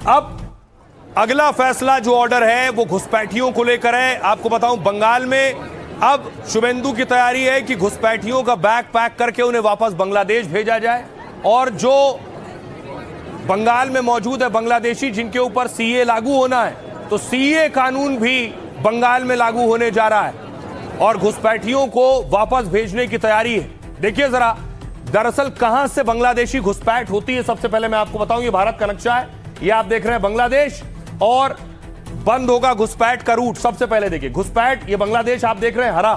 अब अगला फैसला जो ऑर्डर है वो घुसपैठियों को लेकर है। आपको बताऊं, बंगाल में अब शुभेंदु की तैयारी है कि घुसपैठियों का बैग पैक करके उन्हें वापस बांग्लादेश भेजा जाए, और जो बंगाल में मौजूद है बांग्लादेशी जिनके ऊपर सीए लागू होना है, तो सीए कानून भी बंगाल में लागू होने जा रहा है और घुसपैठियों को वापस भेजने की तैयारी है। देखिए जरा, दरअसल कहां से बांग्लादेशी घुसपैठ होती है, सबसे पहले मैं आपको बताऊं, ये भारत का नक्शा है, ये आप देख रहे हैं बांग्लादेश, और बंद होगा घुसपैठ का रूट। सबसे पहले देखिए घुसपैठ, ये बांग्लादेश आप देख रहे हैं हरा,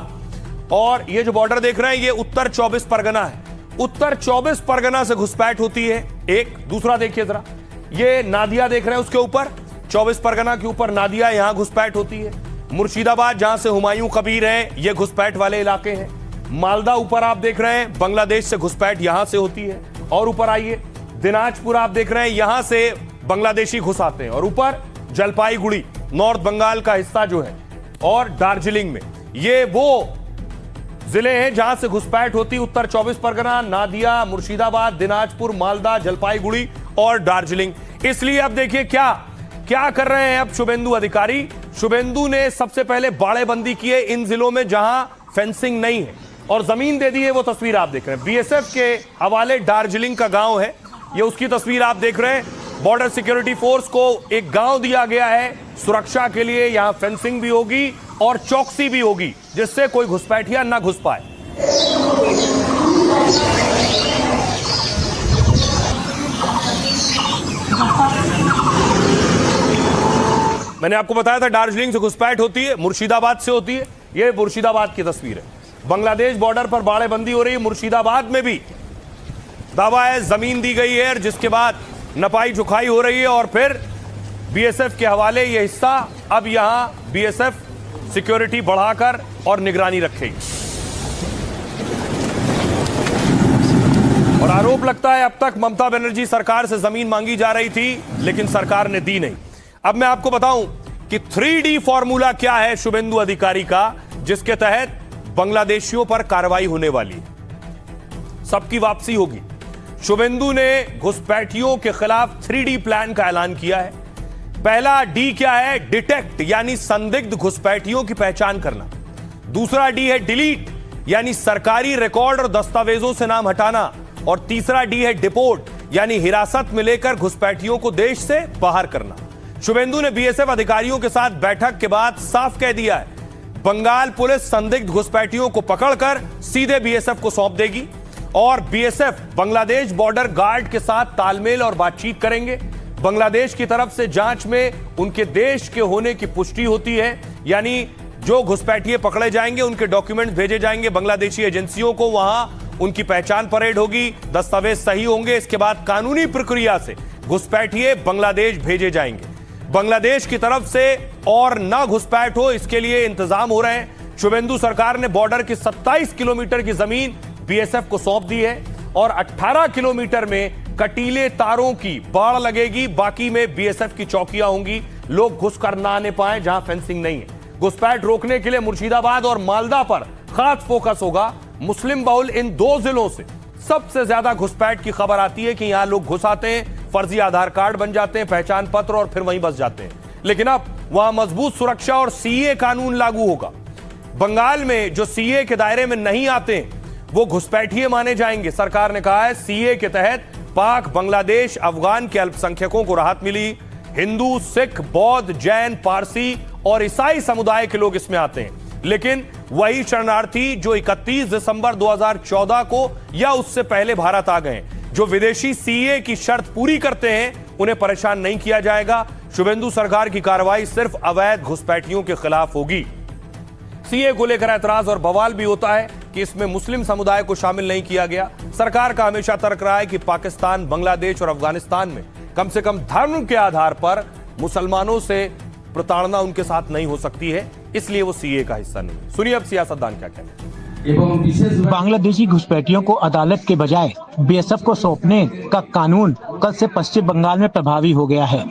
और ये जो बॉर्डर देख रहे हैं ये उत्तर 24 परगना है। उत्तर 24 परगना से घुसपैठ होती है। एक दूसरा देखिए जरा, ये नादिया देख रहे हैं, उसके ऊपर 24 परगना के ऊपर नादिया, यहां घुसपैठ होती है। मुर्शिदाबाद जहां से हुमायूं कबीर है, ये घुसपैठ वाले इलाके हैं। मालदा ऊपर आप देख रहे हैं, बांग्लादेश से घुसपैठ यहां से होती है। और ऊपर आइए, दिनाजपुर आप देख रहे हैं, यहां से बांग्लादेशी घुस आते हैं। और ऊपर जलपाईगुड़ी नॉर्थ बंगाल का हिस्सा जो है, और दार्जिलिंग में, ये वो जिले हैं जहां से घुसपैठ होती। उत्तर 24 परगना, नादिया, मुर्शिदाबाद, दिनाजपुर, मालदा, जलपाईगुड़ी और दार्जिलिंग। इसलिए अब देखिए क्या क्या कर रहे हैं अब शुभेंदु अधिकारी। शुभेंदु ने सबसे पहले बाड़ेबंदी की है इन जिलों में जहां फेंसिंग नहीं है, और जमीन दे दी है। वो तस्वीर आप देख रहे हैं, बीएसएफ के हवाले दार्जिलिंग का गांव है, ये उसकी तस्वीर आप देख रहे हैं। बॉर्डर सिक्योरिटी फोर्स को एक गांव दिया गया है सुरक्षा के लिए, यहां फेंसिंग भी होगी और चौकसी भी होगी, जिससे कोई घुसपैठिया ना घुस पाए। मैंने आपको बताया था दार्जिलिंग से घुसपैठ होती है, मुर्शिदाबाद से होती है। ये मुर्शिदाबाद की तस्वीर है, बांग्लादेश बॉर्डर पर बाड़ेबंदी हो रही है। मुर्शिदाबाद में भी दावा है जमीन दी गई है, जिसके बाद नपाई जुखाई हो रही है, और फिर बीएसएफ के हवाले ये हिस्सा अब यहां बीएसएफ सिक्योरिटी बढ़ाकर और निगरानी रखेगी। और आरोप लगता है अब तक ममता बनर्जी सरकार से जमीन मांगी जा रही थी, लेकिन सरकार ने दी नहीं। अब मैं आपको बताऊं कि 3D फॉर्मूला क्या है शुभेंदु अधिकारी का, जिसके तहत बांग्लादेशियों पर कार्रवाई होने वाली है, सबकी वापसी होगी। शुभेंदु ने घुसपैठियों के खिलाफ 3D प्लान का ऐलान किया है। पहला डी क्या है? डिटेक्ट, यानी संदिग्ध घुसपैठियों की पहचान करना। दूसरा डी है डिलीट, यानी सरकारी रिकॉर्ड और दस्तावेजों से नाम हटाना। और तीसरा डी है डिपोर्ट, यानी हिरासत में लेकर घुसपैठियों को देश से बाहर करना। शुभेंदु ने बीएसएफ अधिकारियों के साथ बैठक के बाद साफ कह दिया है, बंगाल पुलिस संदिग्ध घुसपैठियों को पकड़कर सीधे बीएसएफ को सौंप देगी, और बीएसएफ बांग्लादेश बॉर्डर गार्ड के साथ तालमेल और बातचीत करेंगे। बांग्लादेश की तरफ से जांच में उनके देश के होने की पुष्टि होती है, यानी जो घुसपैठिए पकड़े जाएंगे उनके डॉक्यूमेंट्स भेजे जाएंगे बांग्लादेशी एजेंसियों को, वहां उनकी पहचान परेड होगी, दस्तावेज सही होंगे। इसके बाद कानूनी प्रक्रिया से घुसपैठिए बांग्लादेश भेजे जाएंगे। बांग्लादेश की तरफ से और ना घुसपैठ हो, इसके लिए इंतजाम हो रहे हैं। शुभेंदु सरकार ने बॉर्डर की 27 किलोमीटर की जमीन बीएसएफ को सौंप दी है, और 18 किलोमीटर में कटीले तारों की बाड़ लगेगी, बाकी में बीएसएफ की चौकियां होंगी, लोग घुस कर ना आने पाए जहां फेंसिंग नहीं है। घुसपैठ रोकने के लिए मुर्शिदाबाद और मालदा पर खास फोकस होगा। मुस्लिम बहुल इन दो जिलों से सबसे ज्यादा घुसपैठ की खबर आती है कि यहां लोग घुस आते हैं, फर्जी आधार कार्ड बन जाते हैं, पहचान पत्र, और फिर वहीं बस जाते हैं। लेकिन अब वहां मजबूत सुरक्षा और सीए कानून लागू होगा। बंगाल में जो सीए के दायरे में नहीं आते वो घुसपैठिए माने जाएंगे। सरकार ने कहा है सीए के तहत पाक, बांग्लादेश, अफगान के अल्पसंख्यकों को राहत मिली। हिंदू, सिख, बौद्ध, जैन, पारसी और ईसाई समुदाय के लोग इसमें आते हैं। लेकिन वही शरणार्थी जो 31 दिसंबर 2014 को या उससे पहले भारत आ गए, जो विदेशी सीए की शर्त पूरी करते हैं, उन्हें परेशान नहीं किया जाएगा। शुभेंदु सरकार की कार्रवाई सिर्फ अवैध घुसपैठियों के खिलाफ होगी। सीए को लेकर ऐतराज और बवाल भी होता है कि इसमें मुस्लिम समुदाय को शामिल नहीं किया गया। सरकार का हमेशा तर्क रहा है कि पाकिस्तान, बांग्लादेश और अफगानिस्तान में कम से कम धर्म के आधार पर मुसलमानों से प्रताड़ना उनके साथ नहीं हो सकती है, इसलिए वो सीए का हिस्सा नहीं है। सुनिए अब सियासतदान क्या कहते हैं। बांग्लादेशी घुसपैठियों को अदालत के बजाय बीएसएफ को सौंपने का कानून कल से पश्चिम बंगाल में प्रभावी हो गया है।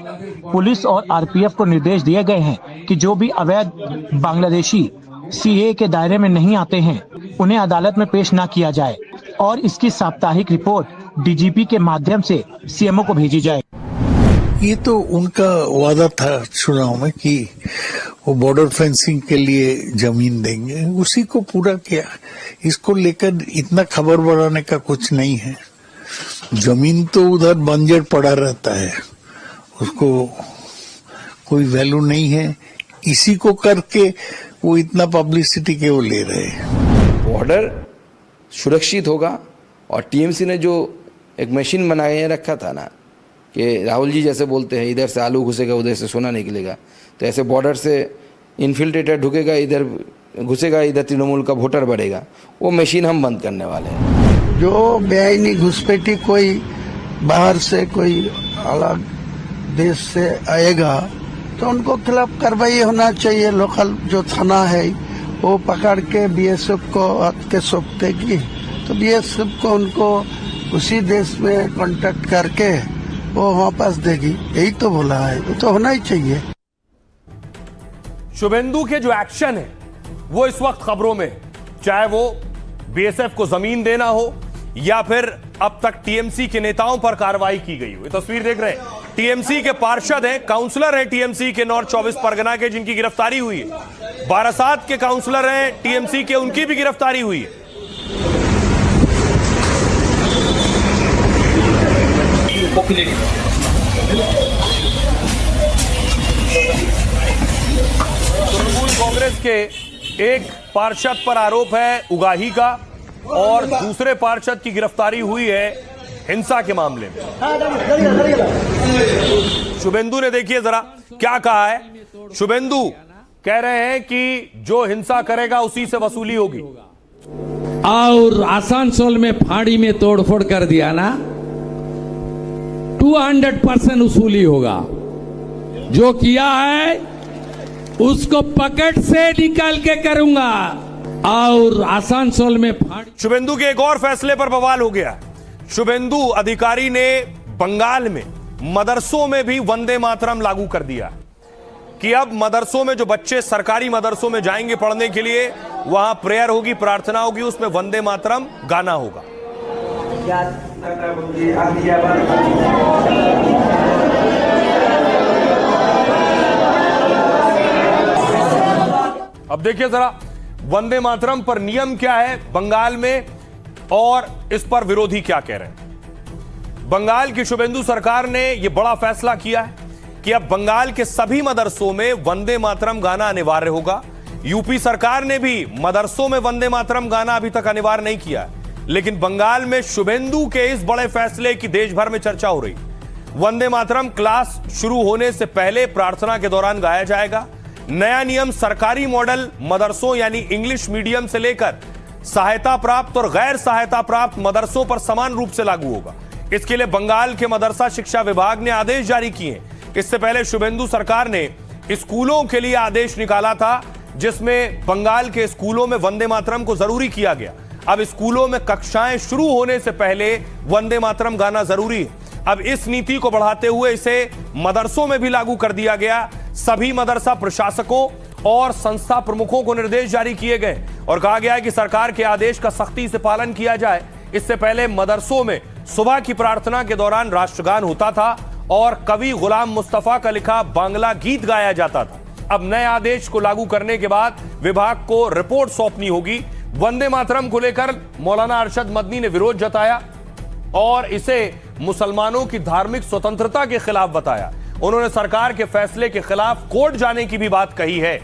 पुलिस और आरपीएफ को निर्देश दिए गए हैं कि जो भी अवैध बांग्लादेशी सीए के दायरे में नहीं आते हैं, उन्हें अदालत में पेश न किया जाए, और इसकी साप्ताहिक रिपोर्ट डीजीपी के माध्यम से सीएमओ को भेजी जाए। ये तो उनका वादा था चुनाव में कि वो बॉर्डर फेंसिंग के लिए जमीन देंगे, उसी को पूरा किया। इसको लेकर इतना खबर बढ़ाने का कुछ नहीं है। जमीन तो उधर बंजर पड़ा रहता है, उसको कोई वैल्यू नहीं है। इसी को करके वो इतना पब्लिसिटी के वो ले रहे हैं। बॉर्डर सुरक्षित होगा और टीएमसी ने जो एक मशीन बनाए रखा था ना कि राहुल जी जैसे बोलते हैं इधर से आलू घुसेगा उधर से सोना निकलेगा, तो ऐसे बॉर्डर से इन्फिल्ट्रेटर ढुकेगा, इधर घुसेगा, इधर तृणमूल का वोटर बढ़ेगा। वो मशीन हम बंद करने वाले हैं। जो बेआईनी घुसपैठी कोई बाहर से कोई अलग देश से आएगा तो उनको खिलाफ कार्रवाई होना चाहिए। लोकल जो थाना है वो पकड़ के बीएसएफ को हाथ के सौंप देगी, तो बीएसएफ को उनको उसी देश में कांटेक्ट करके वो वापस देगी। यही तो बोला है, वो तो होना ही चाहिए। शुभेंदु के जो एक्शन है वो इस वक्त खबरों में, चाहे वो बीएसएफ को जमीन देना हो या फिर अब तक टीएमसी के नेताओं पर कार्रवाई की गई हो। ये तस्वीर देख रहे हैं, टीएमसी के पार्षद हैं, काउंसलर हैं टीएमसी के नॉर्थ 24 परगना के, जिनकी गिरफ्तारी हुई है। बारासात के काउंसलर हैं टीएमसी के, उनकी भी गिरफ्तारी हुई है। तृणमूल कांग्रेस के एक पार्षद पर आरोप है उगाही का और दूसरे पार्षद की गिरफ्तारी हुई है हिंसा के मामले में। शुभेंदु ने देखिए जरा क्या कहा है। शुभेंदु कह रहे हैं कि जो हिंसा करेगा उसी से वसूली होगी। और आसनसोल में फाड़ी में तोड़फोड़ कर दिया ना, 200% वसूली होगा। जो किया है उसको पकड़ से निकाल के करूंगा। और आसनसोल में फाड़ी। शुभेंदु के एक और फैसले पर बवाल हो गया। शुभेंदु अधिकारी ने बंगाल में मदरसों में भी वंदे मातरम लागू कर दिया कि अब मदरसों में जो बच्चे सरकारी मदरसों में जाएंगे पढ़ने के लिए, वहां प्रेयर होगी, प्रार्थना होगी, उसमें वंदे मातरम गाना होगा। अब देखिए जरा वंदे मातरम पर नियम क्या है बंगाल में और इस पर विरोधी क्या कह रहे हैं। बंगाल की शुभेंदु सरकार ने यह बड़ा फैसला किया है कि अब बंगाल के सभी मदरसों में वंदे मातरम गाना अनिवार्य होगा। यूपी सरकार ने भी मदरसों में वंदे मातरम गाना अभी तक अनिवार्य नहीं किया, लेकिन बंगाल में शुभेंदु के इस बड़े फैसले की देश भर में चर्चा हो रही। वंदे मातरम क्लास शुरू होने से पहले प्रार्थना के दौरान गाया जाएगा। नया नियम सरकारी मॉडल मदरसों यानी इंग्लिश मीडियम से लेकर सहायता प्राप्त और गैर सहायता प्राप्त मदरसों पर समान रूप से लागू होगा। इसके लिए बंगाल के मदरसा शिक्षा विभाग ने आदेश जारी किए हैं। इससे पहले शुभेंदु सरकार ने स्कूलों के लिए आदेश निकाला था, जिसमें बंगाल के स्कूलों में वंदे मातरम को जरूरी किया गया। अब स्कूलों में कक्षाएं शुरू होने से पहले वंदे मातरम गाना जरूरी है। अब इस नीति को बढ़ाते हुए इसे मदरसों में भी लागू कर दिया गया। सभी मदरसा प्रशासकों और संस्था प्रमुखों को निर्देश जारी किए गए और कहा गया है कि सरकार के आदेश का सख्ती से पालन किया जाए। इससे पहले मदरसों में सुबह की प्रार्थना के दौरान राष्ट्रगान होता था और कवि गुलाम मुस्तफा का लिखा बांग्ला गीत गाया जाता था। अब नए आदेश को लागू करने के बाद विभाग को रिपोर्ट सौंपनी होगी। वंदे मातरम को लेकर मौलाना अरशद मदनी ने विरोध जताया और इसे मुसलमानों की धार्मिक स्वतंत्रता के खिलाफ बताया। उन्होंने सरकार के फैसले के खिलाफ कोर्ट जाने की भी बात कही है।